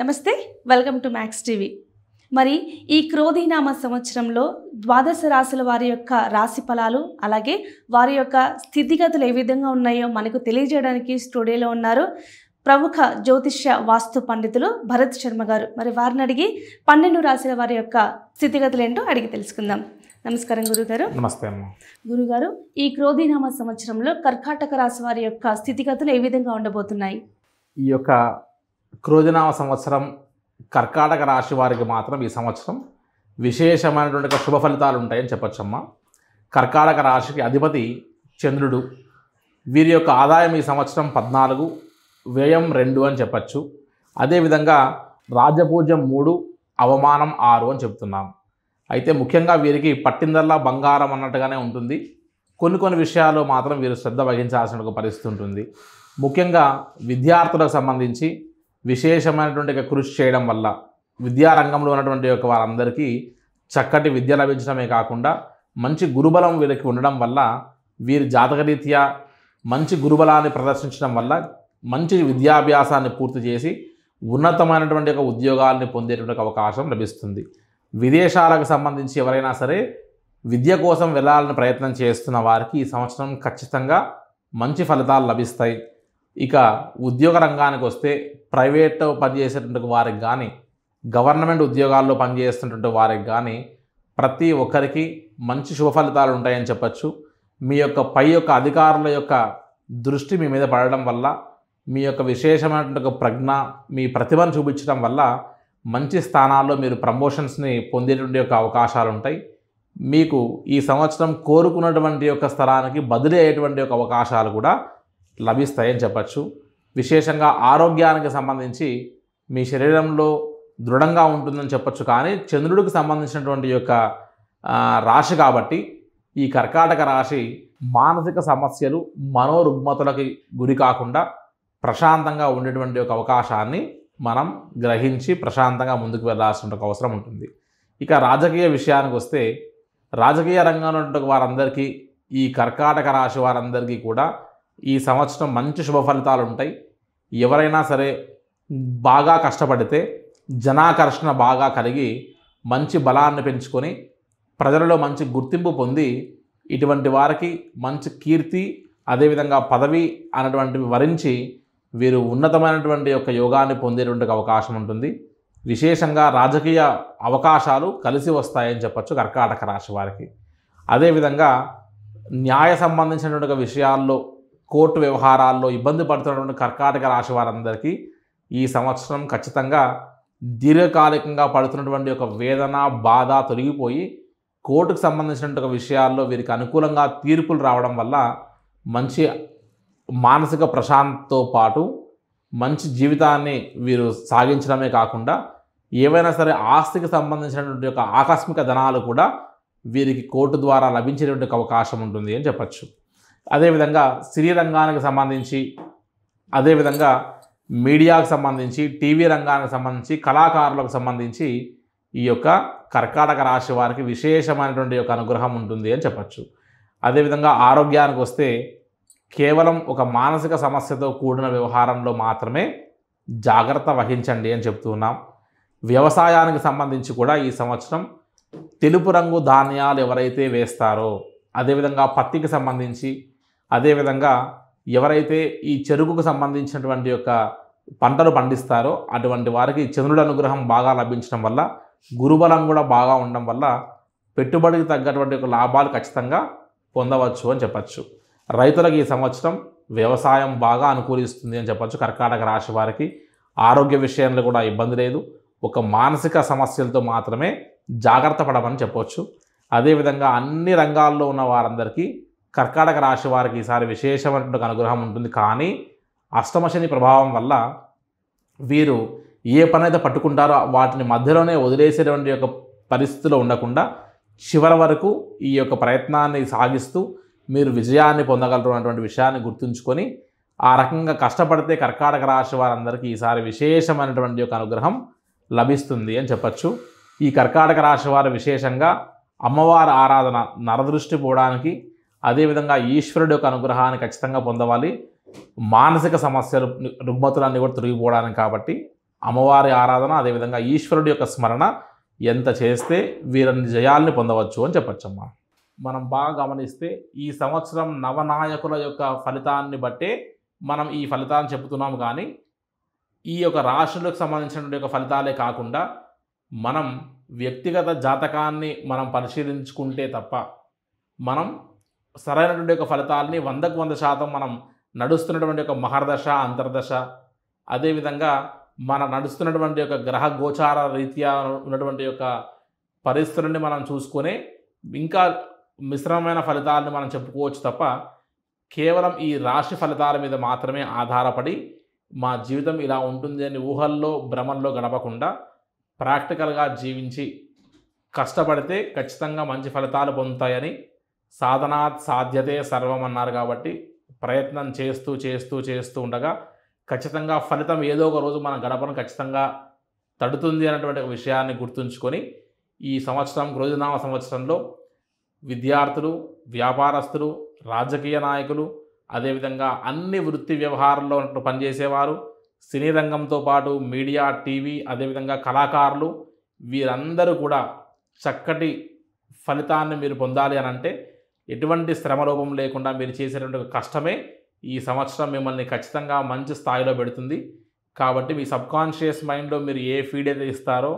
నమస్తే, welcome to max TV. మరి ఈ క్రోధీనామ సంవత్సరంలో ద్వాదశ రాశుల వారి యొక్క రాశి ఫలాలు, అలాగే వారి యొక్క స్థితిగతులు ఏ విధంగా ఉన్నాయో మనకు తెలియజేయడానికి స్టూడియోలో ఉన్నారు ప్రముఖ జ్యోతిష్య వాస్తు పండితులు భరత్ శర్మ గారు. మరి వారిని అడిగి 12 రాశుల వారి యొక్క స్థితిగతులు ఏంటో అడిగి తెలుసుకుందాం. నమస్కారం గురుగారు. నమస్తే అమ్మ. గురుగారు, ఈ క్రోధీనామ సంవత్సరంలో కర్కాటక రాశి వారి యొక్క స్థితిగతులు ఏ విధంగా ఉండబోతున్నాయి? ఈ యొక్క క్రోధనామ సంవత్సరం కర్కాటక రాశి వారికి మాత్రం ఈ సంవత్సరం విశేషమైనటువంటి శుభ ఫలితాలు ఉంటాయని చెప్పొచ్చమ్మా. కర్కాటక రాశికి అధిపతి చంద్రుడు. వీరి యొక్క ఆదాయం ఈ సంవత్సరం 14, వ్యయం 2 అని చెప్పచ్చు. అదేవిధంగా రాజపూజ్యం 3, అవమానం 6 అని చెప్తున్నాం. అయితే ముఖ్యంగా వీరికి పట్టిందల్లా బంగారం అన్నట్టుగానే ఉంటుంది. కొన్ని విషయాల్లో మాత్రం వీరు శ్రద్ధ వహించాల్సిన ఒక పరిస్థితి ఉంటుంది. ముఖ్యంగా విద్యార్థులకు సంబంధించి విశేషమైనటువంటి కృషి చేయడం వల్ల విద్యారంగంలో ఉన్నటువంటి యొక్క వారందరికీ చక్కటి విద్య లభించడమే కాకుండా మంచి గురుబలం వీరికి ఉండడం వల్ల వీరి జాతకరీత్యా మంచి గురుబలాన్ని ప్రదర్శించడం వల్ల మంచి విద్యాభ్యాసాన్ని పూర్తి చేసి ఉన్నతమైనటువంటి ఒక ఉద్యోగాల్ని పొందేటువంటి అవకాశం లభిస్తుంది. విదేశాలకు సంబంధించి ఎవరైనా సరే విద్య కోసం వెళ్ళాలని ప్రయత్నం చేస్తున్న వారికి ఈ సంవత్సరం ఖచ్చితంగా మంచి ఫలితాలు లభిస్తాయి. ఇక ఉద్యోగ రంగానికి వస్తే ప్రైవేట్ పనిచేసేటువంటి వారికి కానీ, గవర్నమెంట్ ఉద్యోగాల్లో పనిచేస్తున్నటువంటి వారికి కానీ ప్రతి ఒక్కరికి మంచి శుభ ఫలితాలు ఉంటాయని చెప్పచ్చు. మీ యొక్క పై అధికారుల యొక్క దృష్టి మీ మీద పడడం వల్ల, మీ యొక్క విశేషమైనటువంటి ప్రజ్ఞ, మీ ప్రతిభను చూపించడం వల్ల మంచి స్థానాల్లో మీరు ప్రమోషన్స్ని పొందేటువంటి యొక్క అవకాశాలు ఉంటాయి. మీకు ఈ సంవత్సరం కోరుకున్నటువంటి యొక్క స్థలానికి బదిలీ అయ్యేటువంటి యొక్క అవకాశాలు కూడా లభిస్తాయని చెప్పచ్చు. విశేషంగా ఆరోగ్యానికి సంబంధించి మీ శరీరంలో దృఢంగా ఉంటుందని చెప్పచ్చు. కానీ చంద్రుడికి సంబంధించినటువంటి యొక్క రాశి కాబట్టి ఈ కర్కాటక రాశి మానసిక సమస్యలు, మనోరుగ్మతులకి గురి కాకుండా ప్రశాంతంగా ఉండేటువంటి ఒక అవకాశాన్ని మనం గ్రహించి ప్రశాంతంగా ముందుకు వెళ్ళాల్సిన అవసరం ఉంటుంది. ఇక రాజకీయ విషయానికి వస్తే రాజకీయ రంగంలో ఉన్నటువంటి వారందరికీ, ఈ కర్కాటక రాశి వారందరికీ కూడా ఈ సంవత్సరం మంచి శుభ ఫలితాలు ఉంటాయి. ఎవరైనా సరే బాగా కష్టపడితే జనాకర్షణ బాగా కలిగి మంచి బలాన్ని పెంచుకొని ప్రజలలో మంచి గుర్తింపు పొంది ఇటువంటి వారికి మంచి కీర్తి, అదేవిధంగా పదవి అనేటువంటివి వరించి వీరు ఉన్నతమైనటువంటి యొక్క యోగాన్ని పొందేటువంటి అవకాశం ఉంటుంది. విశేషంగా రాజకీయ అవకాశాలు కలిసి వస్తాయని చెప్పచ్చు కర్కాటక రాశి వారికి. అదేవిధంగా న్యాయ సంబంధించినటువంటి విషయాల్లో, కోర్టు వ్యవహారాల్లో ఇబ్బంది పడుతున్నటువంటి కర్కాటక రాశి వారందరికీ ఈ సంవత్సరం ఖచ్చితంగా దీర్ఘకాలికంగా పడుతున్నటువంటి ఒక వేదన, బాధ తొలగిపోయి కోర్టుకు సంబంధించినటువంటి విషయాల్లో వీరికి అనుకూలంగా తీర్పులు రావడం వల్ల మంచి మానసిక ప్రశాంతతో పాటు మంచి జీవితాన్ని వీరు సాగించడమే కాకుండా ఏవైనా సరే ఆస్తికి సంబంధించినటువంటి ఒక ఆకస్మిక ధనాలు కూడా వీరికి కోర్టు ద్వారా లభించేటువంటి అవకాశం ఉంటుంది అని చెప్పచ్చు. అదేవిధంగా సినీ రంగానికి సంబంధించి, అదేవిధంగా మీడియాకు సంబంధించి, టీవీ రంగానికి సంబంధించి, కళాకారులకు సంబంధించి ఈ యొక్క కర్కాటక రాశి వారికి విశేషమైనటువంటి యొక్క అనుగ్రహం ఉంటుంది అని చెప్పచ్చు. అదేవిధంగా ఆరోగ్యానికి వస్తే కేవలం ఒక మానసిక సమస్యతో కూడిన వ్యవహారంలో మాత్రమే జాగ్రత్త వహించండి అని చెప్తున్నాం. వ్యవసాయానికి సంబంధించి కూడా ఈ సంవత్సరం తెలుపు రంగు ధాన్యాలు ఎవరైతే వేస్తారో, అదేవిధంగా పత్తికి సంబంధించి, అదేవిధంగా ఎవరైతే ఈ చెరుకుకు సంబంధించినటువంటి యొక్క పంటలు పండిస్తారో అటువంటి వారికి చంద్రుడి అనుగ్రహం బాగా లభించడం వల్ల, గురుబలం కూడా బాగా ఉండడం వల్ల పెట్టుబడికి తగ్గటువంటి ఒక లాభాలు ఖచ్చితంగా పొందవచ్చు అని చెప్పచ్చు. రైతులకు ఈ సంవత్సరం వ్యవసాయం బాగా అనుకూలిస్తుంది అని చెప్పచ్చు. కర్కాటక రాశి వారికి ఆరోగ్య విషయంలో కూడా ఇబ్బంది లేదు. ఒక మానసిక సమస్యలతో మాత్రమే జాగ్రత్త పడమని చెప్పవచ్చు. అదేవిధంగా అన్ని రంగాల్లో ఉన్న వారందరికీ కర్కాటక రాశి వారికి ఈసారి విశేషమైనటువంటి అనుగ్రహం ఉంటుంది. కానీ అష్టమశని ప్రభావం వల్ల వీరు ఏ పని అయితే పట్టుకుంటారో వాటిని మధ్యలోనే వదిలేసేటువంటి యొక్క పరిస్థితిలో ఉండకుండా చివరి వరకు ఈ యొక్క ప్రయత్నాన్ని సాగిస్తూ మీరు విజయాన్ని పొందగలరు అన్నటువంటి విషయాన్ని గుర్తుంచుకొని ఆ రకంగా కష్టపడితే కర్కాటక రాశి వారందరికీ ఈసారి విశేషమైనటువంటి యొక్క అనుగ్రహం లభిస్తుంది అని చెప్పచ్చు. ఈ కర్కాటక రాశి వారు విశేషంగా అమ్మవారి ఆరాధన, నరదృష్టి పోవడానికి, అదేవిధంగా ఈశ్వరుడి యొక్క అనుగ్రహాన్ని ఖచ్చితంగా పొందవాలి. మానసిక సమస్యలు, రుగ్మతులన్నీ కూడా తొలగిపోవడానికి కాబట్టి అమ్మవారి ఆరాధన అదేవిధంగా ఈశ్వరుడి యొక్క స్మరణ ఎంత చేస్తే వీరన్ని జయాల్ని పొందవచ్చు అని చెప్పచ్చమ్మా. మనం బాగా గమనిస్తే ఈ సంవత్సరం నవనాయకుల యొక్క ఫలితాన్ని బట్టే మనం ఈ ఫలితాన్ని చెబుతున్నాము. కానీ ఈ యొక్క రాశులకు సంబంధించినటువంటి యొక్క ఫలితాలే కాకుండా మనం వ్యక్తిగత జాతకాన్ని మనం పరిశీలించుకుంటే తప్ప మనం సరైనటువంటి యొక్క ఫలితాలని 100% మనం నడుస్తున్నటువంటి యొక్క మహర్దశ అంతర్దశ అదేవిధంగా మన నడుస్తున్నటువంటి యొక్క గ్రహ గోచార రీత్యా ఉన్నటువంటి యొక్క పరిస్థితులని మనం చూసుకొని ఇంకా మిశ్రమమైన ఫలితాలను మనం చెప్పుకోవచ్చు తప్ప కేవలం ఈ రాశి ఫలితాల మీద మాత్రమే ఆధారపడి మా జీవితం ఇలా ఉంటుంది అని ఊహల్లో భ్రమంలో గడపకుండా ప్రాక్టికల్గా జీవించి కష్టపడితే ఖచ్చితంగా మంచి ఫలితాలు పొందుతాయని సాధనాత్ సాధ్యతే సర్వం అన్నారు. కాబట్టి ప్రయత్నం చేస్తూ చేస్తూ చేస్తూ ఉండగా ఖచ్చితంగా ఫలితం ఏదో ఒక రోజు మన గడపను ఖచ్చితంగా తడుతుంది అనేటువంటి ఒక విషయాన్ని గుర్తుంచుకొని ఈ సంవత్సరం క్రోధినామ సంవత్సరంలో విద్యార్థులు, వ్యాపారస్తులు, రాజకీయ నాయకులు అదేవిధంగా అన్ని వృత్తి వ్యవహారాల్లో పనిచేసేవారు, సినీ రంగంతో పాటు మీడియా, టీవీ అదేవిధంగా కళాకారులు వీరందరూ కూడా చక్కటి ఫలితాన్ని మీరు పొందాలి అని అంటే ఎటువంటి శ్రమలోపం లేకుండా మీరు చేసేటువంటి కష్టమే ఈ సంవత్సరం మిమ్మల్ని ఖచ్చితంగా మంచి స్థాయిలో పెడుతుంది. కాబట్టి మీ సబ్కాన్షియస్ మైండ్లో మీరు ఏ ఫీడ్ అయితే ఇస్తారో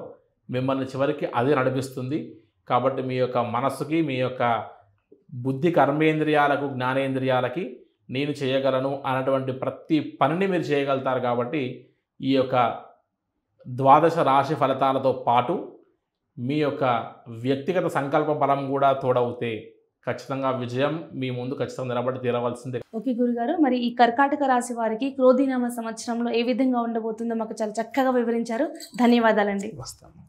మిమ్మల్ని చివరికి అదే నడిపిస్తుంది. కాబట్టి మీ యొక్క మనస్సుకి, మీ యొక్క బుద్ధి కర్మేంద్రియాలకు, జ్ఞానేంద్రియాలకి నేను చేయగలను అన్నటువంటి ప్రతి పనిని మీరు చేయగలుగుతారు. కాబట్టి ఈ యొక్క ద్వాదశ రాశి ఫలితాలతో పాటు మీ యొక్క వ్యక్తిగత సంకల్ప బలం కూడా తోడవుతే ఖచ్చితంగా విజయం మీ ముందు ఖచ్చితంగా నిలబడి తీరవలసిందే. ఓకే గురుగారు, మరి ఈ కర్కాటక రాశి వారికి క్రోధినామ సంవత్సరంలో ఏ విధంగా ఉండబోతుందో మాకు చాలా చక్కగా వివరించారు. ధన్యవాదాలండి. వస్తాము.